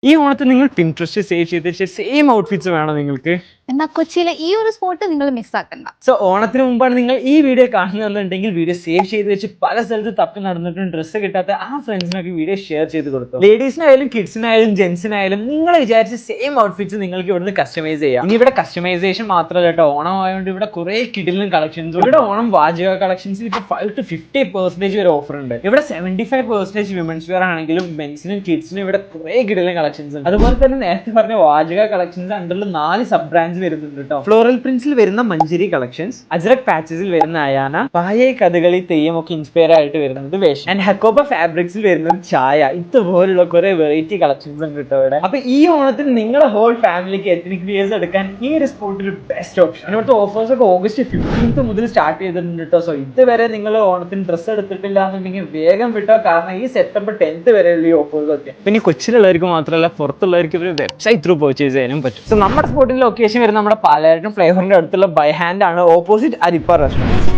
ഈ ഓണത്തിന് നിങ്ങൾ പിൻട്രസ്റ്റ് സേവ് ചെയ്ത സെയിം ഔട്ട്ഫിറ്റ്സ് വേണം നിങ്ങൾക്ക്. എന്നാൽ കൊച്ചിയിലെ ഈ ഒരു സ്പോട്ട് നിങ്ങൾ മിസ്സാക്കണ്ട. സോ ഓണത്തിന് മുമ്പാണ് നിങ്ങൾ ഈ വീഡിയോ കാണുന്നുണ്ടെങ്കിൽ വീഡിയോ സേവ് ചെയ്ത് വെച്ച് പല സ്ഥലത്ത് തപ്പി നടന്നിട്ടും ഡ്രസ്സ് കിട്ടാത്ത ആ ഫ്രണ്ട്സിനൊക്കെ വീഡിയോ ഷെയർ ചെയ്ത് കൊടുത്തു. ലേഡീസിനായാലും കിഡ്സിനായാലും ജെൻസിനായാലും നിങ്ങൾ വിചാരിച്ച സെയിം ഔട്ട്ഫിറ്റ്സ് നിങ്ങൾക്ക് ഇവിടുന്ന് കസ്റ്റമൈസ് ചെയ്യാം. ഇനി ഇവിടെ കസ്റ്റമൈസേഷൻ മാത്രമല്ല കേട്ടോ, ഓണം ആയതുകൊണ്ട് ഇവിടെ കുറെ കിടിലും കളക്ഷൻസ്. ഇവിടെ ഓണം വാചക കളക്ഷൻസിൽ ഇപ്പോൾ 5 to 50% വരെ ഓഫർ ഉണ്ട്. ഇവിടെ 75% വിമൻസ് വെയർ ആണെങ്കിലും മെൻസിനും കിഡ്സിനും ഇവിടെ കുറെ കിടിലും കളക്ഷൻസ് ഉണ്ട്. അതുപോലെ തന്നെ നേരത്തെ പറഞ്ഞ വാചക കളക്ഷൻസ് അണ്ടറിൽ 4 സബ് ബ്രാൻഡ്സ് വരുന്നുണ്ട് കേട്ടോ. ഫ്ലോറൽ പ്രിന്റ്സിൽ വരുന്ന മഞ്ചേരി കളക്ഷൻസ്, അജ്രക് പാച്ചസിൽ വരുന്ന അയാന, പായേ കഥകളി തെയ്യം ഒക്കെ ഇൻസ്പയർ ആയിട്ട് വരുന്നത് വേഷം, ആൻഡ് ഹക്കോബ ഫാബ്രിക്സിൽ വരുന്നത് ചായ. ഇതുപോലുള്ള കുറെ വെറൈറ്റി കളക്ഷൻസ് ഉണ്ട് കേട്ടോ ഇവിടെ. അപ്പൊ ഈ ഓണത്തിന് നിങ്ങളുടെ ഹോൾ ഫാമിലിക്ക് എത്നിക് വിയേഴ്സ് എടുക്കാൻ ഈ ഒരു സ്പോട്ട് ഒരു ബെസ്റ്റ് ഓപ്ഷൻ. ഇവിടുത്തെ ഓഫേഴ്സ് ഒക്കെ August 15th മുതൽ സ്റ്റാർട്ട് ചെയ്തിട്ടുണ്ട് കേട്ടോ. സോ ഇതുവരെ നിങ്ങൾ ഓണത്തിന് ഡ്രസ്സ് എടുത്തിട്ടില്ല എന്നുണ്ടെങ്കിൽ വേഗം വിട്ടോ, കാരണം ഈ September 10th വരെയുള്ള ഈ ഓഫേഴ്സ് ഒക്കെ. പിന്നെ കൊച്ചിയിലുള്ളവർക്ക് മാത്രമല്ല പുറത്തുള്ളവർക്ക് ഒരു വെബ്സൈറ്റ് ത്രൂ പർച്ചേസ് ചെയ്യാനും പറ്റും. സോ നമ്മുടെ സ്പോട്ടിന്റെ ലൊക്കേഷൻ വരുന്നത് നമ്മുടെ പാലാരിവട്ടം ഫ്ലൈഓവറിന്റെ അടുത്തുള്ള ബൈ ഹാൻഡ് ആണ്, ഓപ്പോസിറ്റ് അരിപ്പ റെസ്റ്റോറൻറ്റ്.